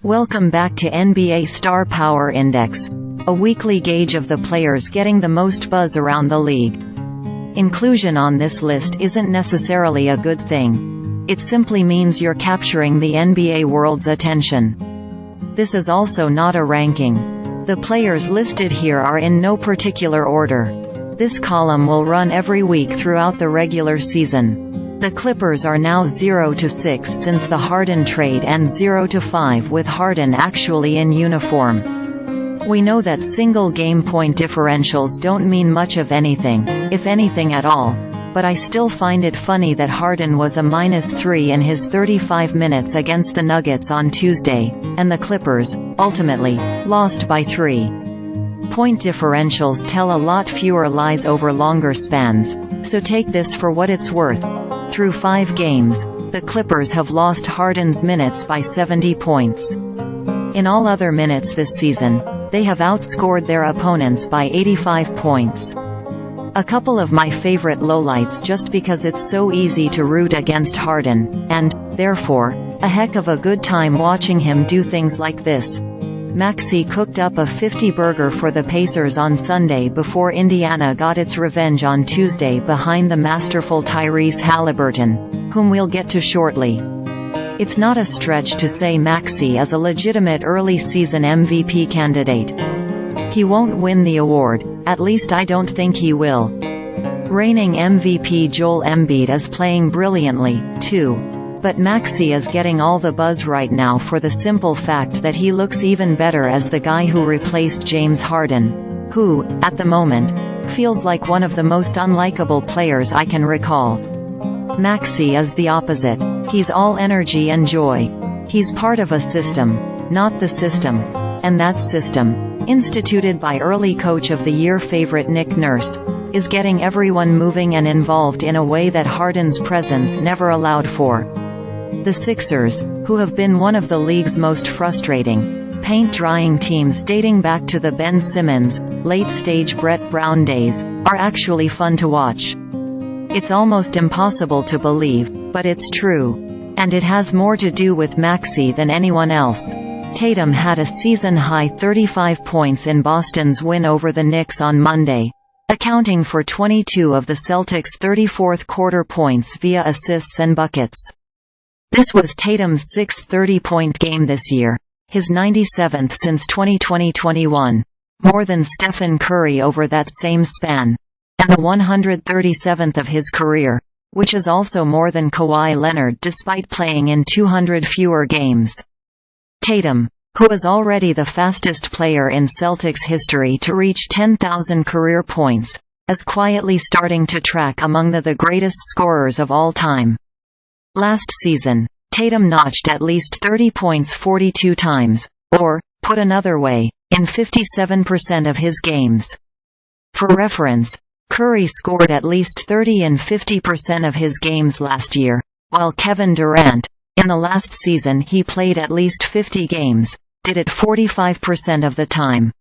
Welcome back to NBA Star Power Index, a weekly gauge of the players getting the most buzz around the league. Inclusion on this list isn't necessarily a good thing. It simply means you're capturing the NBA world's attention. This is also not a ranking. The players listed here are in no particular order. This column will run every week throughout the regular season. The Clippers are now 0-6 since the Harden trade and 0-5 with Harden actually in uniform. We know that single game point differentials don't mean much of anything, if anything at all, but I still find it funny that Harden was a -3 in his 35 minutes against the Nuggets on Tuesday, and the Clippers, ultimately, lost by 3. Point differentials tell a lot fewer lies over longer spans, so take this for what it's worth. Through 5 games, the Clippers have lost Harden's minutes by 70 points. In all other minutes this season, they have outscored their opponents by 85 points. A couple of my favorite lowlights just because it's so easy to root against Harden, and, therefore, a heck of a good time watching him do things like this. Maxey cooked up a 50-burger for the Pacers on Sunday before Indiana got its revenge on Tuesday behind the masterful Tyrese Haliburton, whom we'll get to shortly. It's not a stretch to say Maxey is a legitimate early-season MVP candidate. He won't win the award, at least I don't think he will. Reigning MVP Joel Embiid is playing brilliantly, too. But Maxey is getting all the buzz right now for the simple fact that he looks even better as the guy who replaced James Harden, who, at the moment, feels like one of the most unlikable players I can recall. Maxey is the opposite. He's all energy and joy. He's part of a system, not the system. And that system, instituted by early Coach of the Year favorite Nick Nurse, is getting everyone moving and involved in a way that Harden's presence never allowed for. The Sixers, who have been one of the league's most frustrating, paint-drying teams dating back to the Ben Simmons, late-stage Brett Brown days, are actually fun to watch. It's almost impossible to believe, but it's true. And it has more to do with Maxey than anyone else. Tatum had a season-high 35 points in Boston's win over the Knicks on Monday, accounting for 22 of the Celtics' 34th quarter points via assists and buckets. This was Tatum's 6th 30-point game this year, his 97th since 2020-21, more than Stephen Curry over that same span, and the 137th of his career, which is also more than Kawhi Leonard despite playing in 200 fewer games. Tatum, who is already the fastest player in Celtics history to reach 10,000 career points, is quietly starting to track among the greatest scorers of all time. Last season, Tatum notched at least 30 points 42 times, or, put another way, in 57% of his games. For reference, Curry scored at least 30 in 50% of his games last year, while Kevin Durant, in the last season he played at least 50 games, did it 45% of the time.